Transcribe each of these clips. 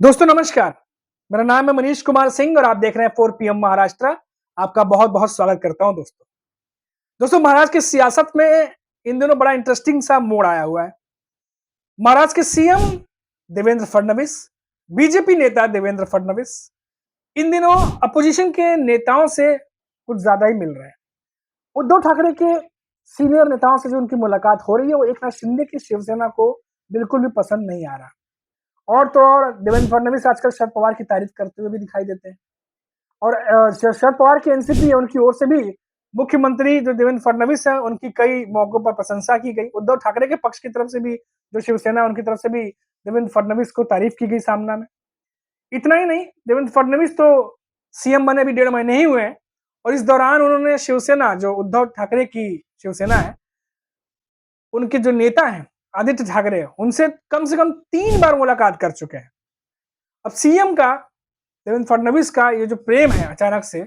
दोस्तों नमस्कार। मेरा नाम है मनीष कुमार सिंह और आप देख रहे हैं 4 पीएम महाराष्ट्र। आपका बहुत-बहुत स्वागत करता हूं दोस्तों। दोस्तों महाराष्ट्र की सियासत में इन दिनों बड़ा इंटरेस्टिंग सा मोड़ आया हुआ है। महाराष्ट्र के सीएम देवेंद्र फडणवीस, बीजेपी नेता देवेंद्र फडणवीस इन दिनों अपोजिशन के नेताओं से कुछ ज्यादा ही मिल रहे हैं। उद्धव ठाकरे के सीनियर नेताओं से जो उनकी मुलाकात हो रही है वो एकनाथ शिंदे की शिवसेना को बिल्कुल भी पसंद नहीं आ रहा। और तो और देवेंद्र फडणवीस आजकल शरद पवार की तारीफ करते हुए भी दिखाई देते हैं। और शरद पवार की एनसीपी है, उनकी ओर से भी मुख्यमंत्री जो देवेंद्र फडणवीस है उनकी कई मौकों पर प्रशंसा की गई। उद्धव ठाकरे के पक्ष की तरफ से भी जो शिवसेना है उनकी तरफ से भी देवेंद्र फडणवीस को तारीफ की गई सामना में। इतना ही नहीं, देवेंद्र फडणवीस तो सीएम बने भी 1.5 महीने ही हुए हैं और इस दौरान उन्होंने शिवसेना जो उद्धव ठाकरे की शिवसेना है उनके जो नेता हैं आदित्य ठाकरे उनसे कम से कम 3 बार मुलाकात कर चुके हैं। अब सीएम का देवेंद्र फडणवीस का ये जो प्रेम है अचानक से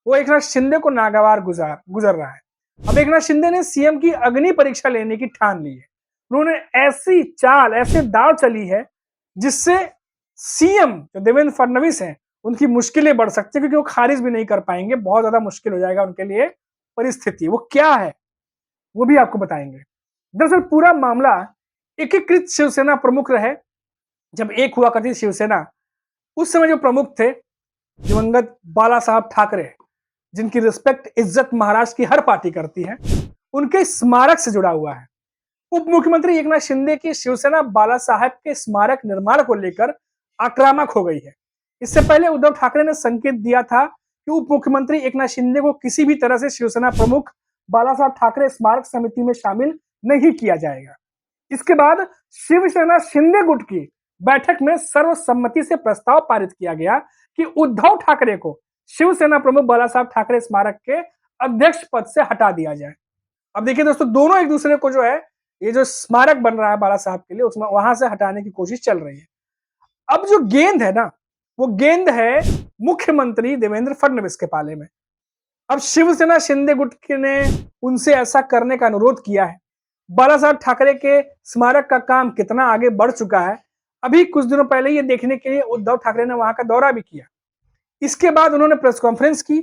वो एकनाथ शिंदे को नागवार गुजर रहा है। अब एकनाथ शिंदे ने सीएम की अग्नि परीक्षा लेने की ठान ली है। उन्होंने ऐसी चाल ऐसे दाव चली है जिससे सीएम जो देवेंद्र फडणवीस हैं उनकी मुश्किलें बढ़ सकती है क्योंकि वो खारिज भी नहीं कर पाएंगे। बहुत ज्यादा मुश्किल हो जाएगा उनके लिए परिस्थिति। वो क्या है वो भी आपको बताएंगे। दरअसल पूरा मामला एकीकृत शिवसेना प्रमुख रहे जब एक हुआ करती शिवसेना। उस समय जो प्रमुख थे दिवंगत बाला साहब ठाकरे, जिनकी रिस्पेक्ट इज्जत महाराष्ट्र की हर पार्टी करती है, उनके स्मारक से जुड़ा हुआ है। उप मुख्यमंत्री एकनाथ शिंदे की शिवसेना बाला साहब के स्मारक निर्माण को लेकर आक्रामक हो गई है। इससे पहले उद्धव ठाकरे ने संकेत दिया था कि उप मुख्यमंत्री एकनाथ शिंदे को किसी भी तरह से शिवसेना प्रमुख बाला साहब ठाकरे स्मारक समिति में शामिल नहीं किया जाएगा। इसके बाद शिवसेना शिंदे गुट की बैठक में सर्वसम्मति से प्रस्ताव पारित किया गया कि उद्धव ठाकरे को शिवसेना प्रमुख बाला साहब ठाकरे स्मारक के अध्यक्ष पद से हटा दिया जाए। अब देखिए दोस्तों, दोनों एक दूसरे को जो है ये जो स्मारक बन रहा है बाला साहब के लिए उसमें वहां से हटाने की कोशिश चल रही है। अब जो गेंद है ना वो गेंद है मुख्यमंत्री देवेंद्र फडणवीस के पाले में। अब शिवसेना शिंदे गुट ने उनसे ऐसा करने का अनुरोध किया है। बाला साहब ठाकरे के स्मारक का काम कितना आगे बढ़ चुका है अभी कुछ दिनों पहले ये देखने के लिए उद्धव ठाकरे ने वहां का दौरा भी किया। इसके बाद उन्होंने प्रेस कॉन्फ्रेंस की।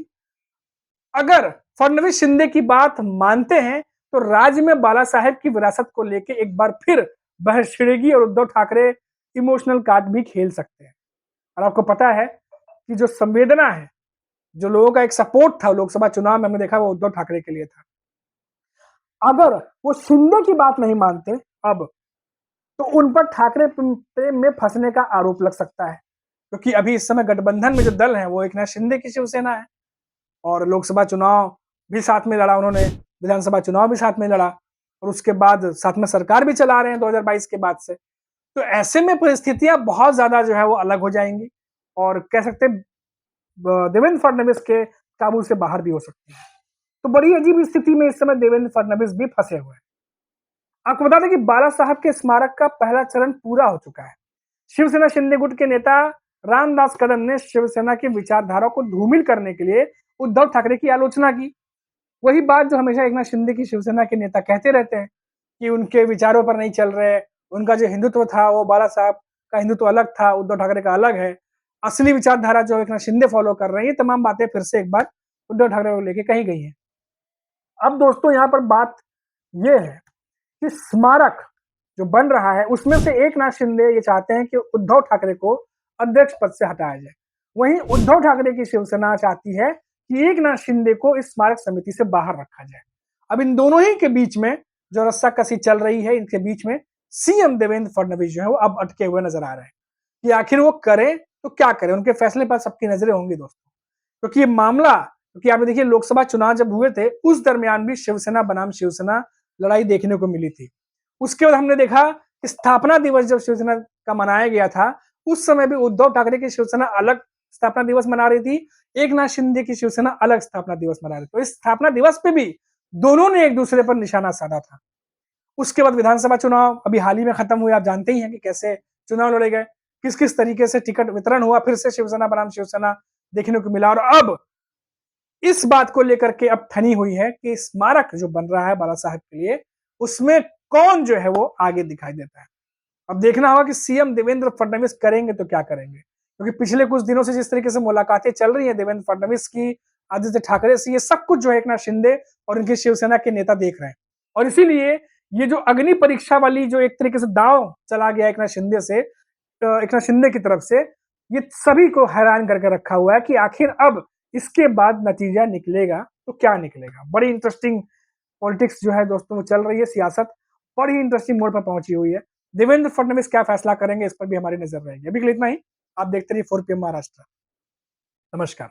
अगर फडणवीस शिंदे की बात मानते हैं तो राज्य में बाला साहेब की विरासत को लेकर एक बार फिर बहस छिड़ेगी और उद्धव ठाकरे इमोशनल कार्ड भी खेल सकते हैं। और आपको पता है कि जो संवेदना है, जो लोगों का एक सपोर्ट था लोकसभा चुनाव में, हमने देखा वो उद्धव ठाकरे के लिए था। अगर वो शिंदे की बात नहीं मानते अब तो उन पर ठाकरे प्रेम में फंसने का आरोप लग सकता है क्योंकि अभी इस समय गठबंधन में जो दल है वो एकनाथ शिंदे की शिवसेना है और लोकसभा चुनाव भी साथ में लड़ा उन्होंने, विधानसभा चुनाव भी साथ में लड़ा और उसके बाद साथ में सरकार भी चला रहे हैं 2022 के बाद से। तो ऐसे में परिस्थितियां बहुत ज्यादा जो है वो अलग हो जाएंगी और कह सकते देवेंद्र फडणवीस के काबू से बाहर भी हो सकती है। तो बड़ी अजीब स्थिति में इस समय देवेंद्र फडणवीस भी फंसे हुए हैं। आपको बता दें कि बाला साहब के स्मारक का पहला चरण पूरा हो चुका है। शिवसेना शिंदे गुट के नेता रामदास कदम ने शिवसेना की विचारधारा को धूमिल करने के लिए उद्धव ठाकरे की आलोचना की। वही बात जो हमेशा एकनाथ शिंदे की शिवसेना के नेता कहते रहते हैं कि उनके विचारों पर नहीं चल रहे, उनका जो हिंदुत्व था वो बाला साहब का हिंदुत्व अलग था, उद्धव ठाकरे का अलग है, असली विचारधारा जो एकनाथ शिंदे फॉलो कर रहे हैं। ये तमाम बातें फिर से एक बार उद्धव ठाकरे को लेकर कही गई है। अब दोस्तों यहाँ पर बात यह है कि स्मारक जो बन रहा है उसमें से एकनाथ शिंदे ये चाहते हैं कि उद्धव ठाकरे को अध्यक्ष पद से हटाया जाए। वहीं उद्धव ठाकरे की शिवसेना चाहती है कि एकनाथ शिंदे को इस स्मारक समिति से बाहर रखा जाए। अब इन दोनों ही के बीच में जो रस्साकसी चल रही है, इनके बीच में सीएम देवेंद्र फडणवीस जो है वो अब अटके हुए नजर आ रहे हैं कि आखिर वो करें तो क्या करें। उनके फैसले पर सबकी नजरें होंगी दोस्तों, क्योंकि ये मामला, क्योंकि आपने देखिए लोकसभा चुनाव जब हुए थे उस दरमियान भी शिवसेना बनाम शिवसेना लड़ाई देखने को मिली थी। उसके बाद हमने देखा कि स्थापना दिवस जब शिवसेना का मनाया गया था उस समय भी उद्धव ठाकरे की शिवसेना अलग स्थापना दिवस मना रही थी, एकनाथ शिंदे की शिवसेना अलग स्थापना दिवस मना रही थी। तो इस स्थापना दिवस पे भी दोनों ने एक दूसरे पर निशाना साधा था। उसके बाद विधानसभा चुनाव अभी हाल ही में खत्म हुए, आप जानते ही हैं कि कैसे चुनाव लड़े गए, किस किस तरीके से टिकट वितरण हुआ, फिर से शिवसेना बनाम शिवसेना देखने को मिला। और अब इस बात को लेकर के अब ठनी हुई है कि स्मारक जो बन रहा है बाला साहब के लिए उसमें कौन जो है वो आगे दिखाई देता है। अब देखना होगा कि सीएम देवेंद्र फडणवीस करेंगे तो क्या करेंगे, क्योंकि पिछले कुछ दिनों से जिस तरीके से मुलाकातें चल रही हैं देवेंद्र फडणवीस की आदित्य ठाकरे से, ये सब कुछ जो है एकनाथ शिंदे और उनकी शिवसेना के नेता देख रहे हैं। और इसीलिए ये जो अग्नि परीक्षा वाली जो एक तरीके से दांव चला गया एकनाथ शिंदे से, एकनाथ शिंदे की तरफ से, ये सभी को हैरान करके रखा हुआ है कि आखिर अब इसके बाद नतीजा निकलेगा तो क्या निकलेगा। बड़ी इंटरेस्टिंग पॉलिटिक्स जो है दोस्तों वो चल रही है, सियासत बड़ी इंटरेस्टिंग मोड़ पर पहुंची हुई है। देवेंद्र फडणवीस क्या फैसला करेंगे इस पर भी हमारी नजर रहेगी। अभी के लिए इतना ही। आप देखते रहिए 4 PM महाराष्ट्र। नमस्कार।